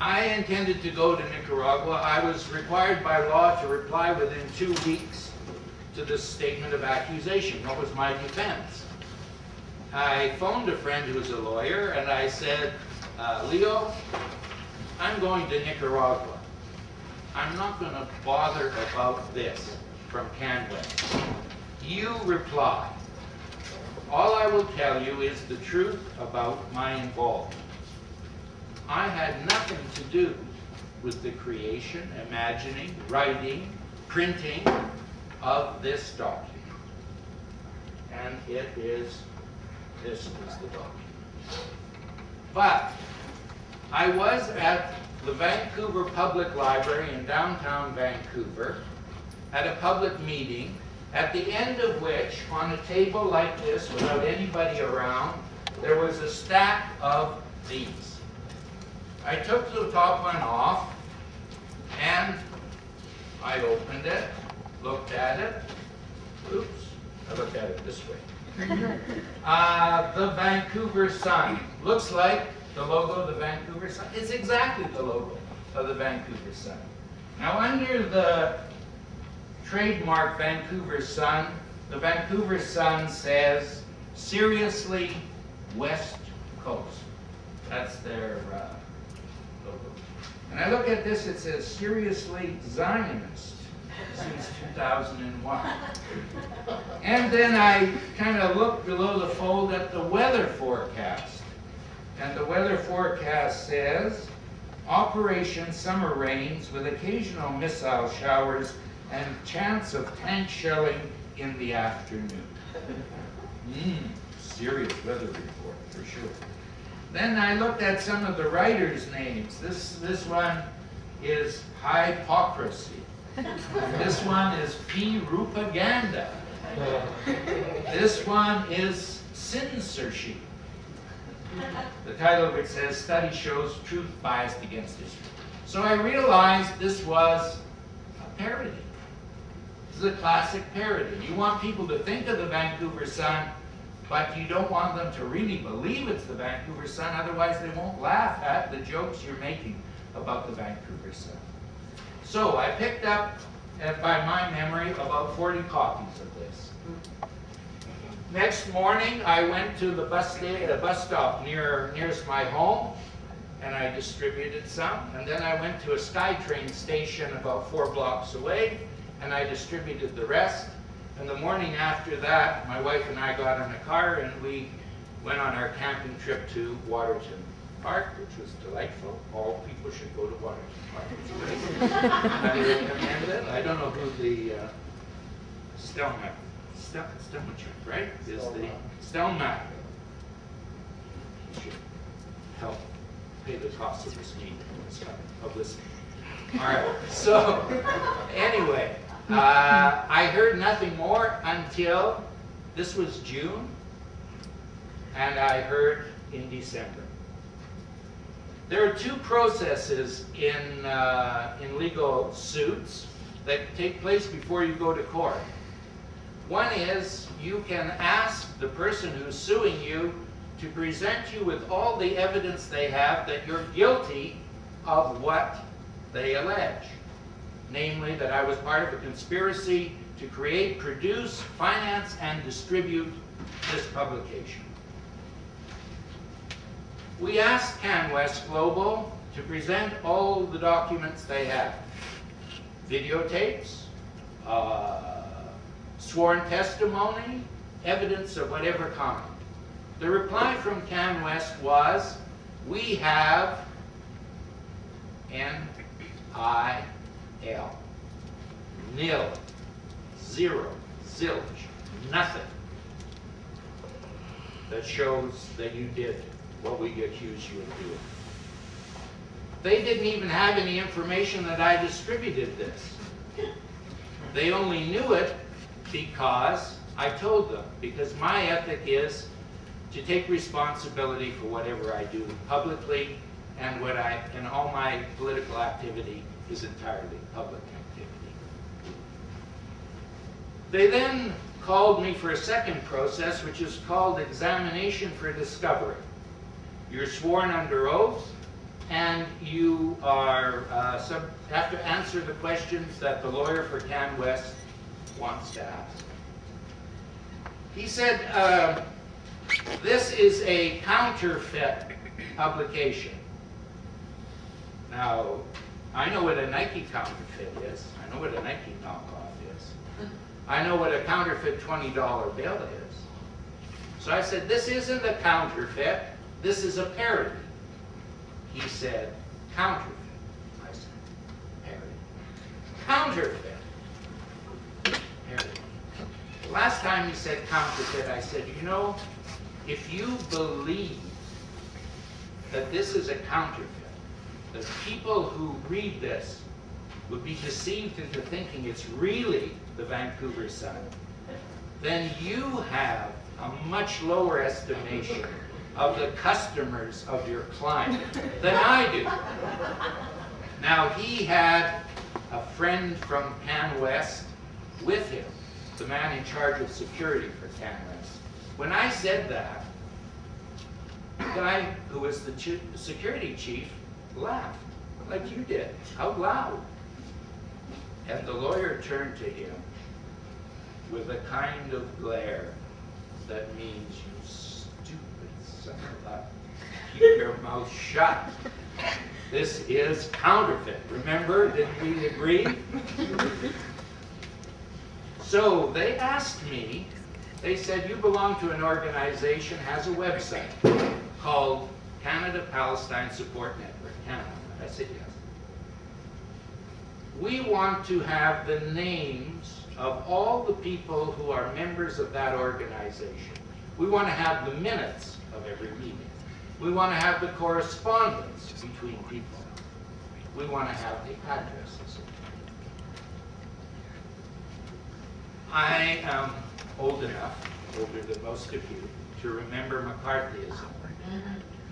I intended to go to Nicaragua. I was required by law to reply within 2 weeks to this statement of accusation. What was my defense? I phoned a friend who was a lawyer, and I said, Leo, I'm going to Nicaragua. I'm not going to bother about this from CanWest. You reply. All I will tell you is the truth about my involvement. I had nothing to do with the creation, imagining, writing, printing of this document. And this is the document. But I was at the Vancouver Public Library in downtown Vancouver at a public meeting, at the end of which, on a table like this, without anybody around, there was a stack of these. I took the top one off, and I opened it, looked at it. Oops, I looked at it this way. The Vancouver Sun. Looks like the logo of the Vancouver Sun. It's exactly the logo of the Vancouver Sun. Now, under the trademark Vancouver Sun, the Vancouver Sun says, seriously, West Coast. That's their logo. And I look at this, it says, seriously Zionist since 2001. And then I kind of look below the fold at the weather forecast. And the weather forecast says, Operation Summer Rains with occasional missile showers and chance of tank shelling in the afternoon. Serious weather report, for sure. Then I looked at some of the writers' names. This one is Hypocrisy. This one is P-Rupaganda. This one is Censorship. The title of it says, Study Shows Truth Biased Against History. So I realized this was a parody. This is a classic parody. You want people to think of the Vancouver Sun, but you don't want them to really believe it's the Vancouver Sun, otherwise they won't laugh at the jokes you're making about the Vancouver Sun. So I picked up, by my memory, about 40 copies of this. Next morning, I went to the bus stop nearest my home, and I distributed some. And then I went to a SkyTrain station about 4 blocks away, and I distributed the rest. And the morning after that, my wife and I got in a car, and we went on our camping trip to Waterton Park, which was delightful. All people should go to Waterton Park. It's great. I recommend it. I don't know who the Stelmach, right? Is the Stelmach. You should help pay the cost of this meeting. It's kind of publicity. All right. So anyway, I heard nothing more until this was June, and I heard in December. There are 2 processes in legal suits that take place before you go to court. One is you can ask the person who's suing you to present you with all the evidence they have that you're guilty of what they allege. Namely, that I was part of a conspiracy to create, produce, finance, and distribute this publication. We asked CanWest Global to present all the documents they have. Videotapes, sworn testimony, evidence of whatever kind. The reply from CanWest was, we have N-I-L. Nil. Zero. Zilch. Nothing that shows that you did what we accuse you of doing. They didn't even have any information that I distributed this. They only knew it because I told them. Because my ethic is to take responsibility for whatever I do publicly, and all my political activity is entirely public activity. They then called me for a second process, which is called examination for discovery. You're sworn under oath, and you are have to answer the questions that the lawyer for CanWest wants to ask. He said, this is a counterfeit publication. Now, I know what a Nike counterfeit is. I know what a Nike knockoff is. I know what a counterfeit $20 bill is. So I said, this isn't a counterfeit, this is a parody. He said, counterfeit. I said, parody. Counterfeit. Parody. The last time he said counterfeit, I said, you know, if you believe that this is a counterfeit, that people who read this would be deceived into thinking it's really the Vancouver Sun, then you have a much lower estimation of the customers of your client than I do. Now, he had a friend from CanWest with him, the man in charge of security for CanWest. When I said that, the guy who was the security chief laughed, like you did, out loud. And the lawyer turned to him with a kind of glare that means, you stupid son of a... Keep your mouth shut. This is counterfeit. Remember, didn't we agree? So they asked me, they said, you belong to an organization, has a website called Canada-Palestine Support Network, Canada. I said, yes. We want to have the names of all the people who are members of that organization. We want to have the minutes of every meeting. We want to have the correspondence between people. We want to have the addresses. I am old enough, older than most of you, to remember McCarthyism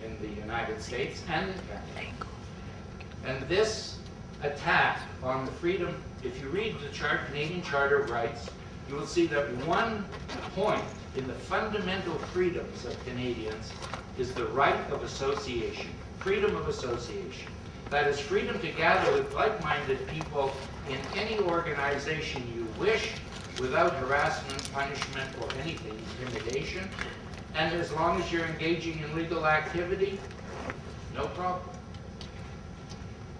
in the United States and in Canada. And this attack on the freedom, if you read the Canadian Charter of Rights, you will see that one point in the fundamental freedoms of Canadians is the right of association, freedom of association. That is freedom to gather with like-minded people in any organization you wish, without harassment, punishment, or anything, intimidation. And as long as you're engaging in legal activity, no problem.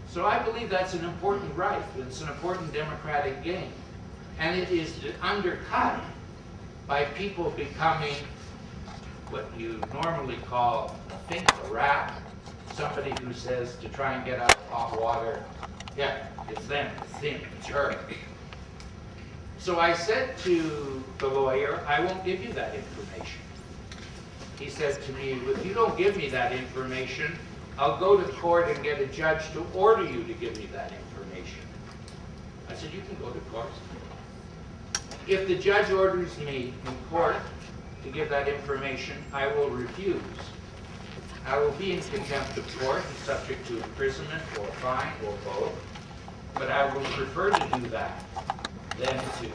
So I believe that's an important right. It's an important democratic gain. And it is undercut by people becoming what you normally call, I think, a rat. Somebody who says to try and get out of hot water, yeah, it's them, it's him, it's her. So I said to the lawyer, I won't give you that information. He said to me, if you don't give me that information, I'll go to court and get a judge to order you to give me that information. I said, you can go to court. If the judge orders me in court to give that information, I will refuse. I will be in contempt of court and subject to imprisonment or fine or both, but I will prefer to do that than to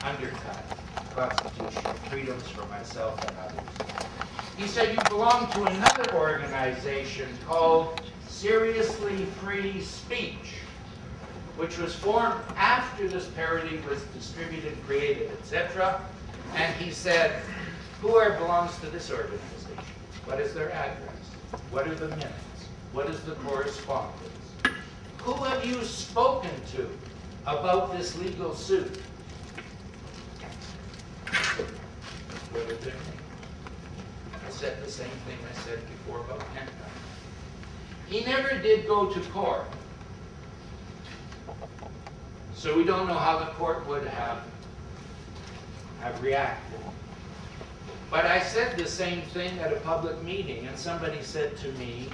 undercut constitutional freedoms for myself and others. He said, you belong to another organization called Seriously Free Speech, which was formed after this parody was distributed, created, etc. And he said, who belongs to this organization? What is their address? What are the minutes? What is the correspondence? Who have you spoken to about this legal suit? What are their names? I said the same thing I said before about Canada. He never did go to court. So we don't know how the court would have reacted. But I said the same thing at a public meeting, and somebody said to me,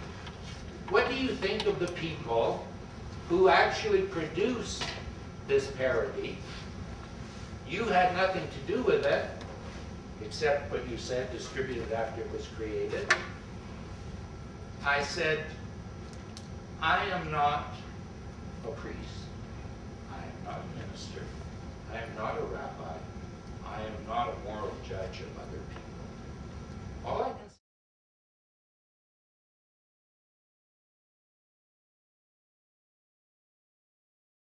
what do you think of the people who actually produced this parody? You had nothing to do with it, except what you said, distributed after it was created. I said, I am not a priest.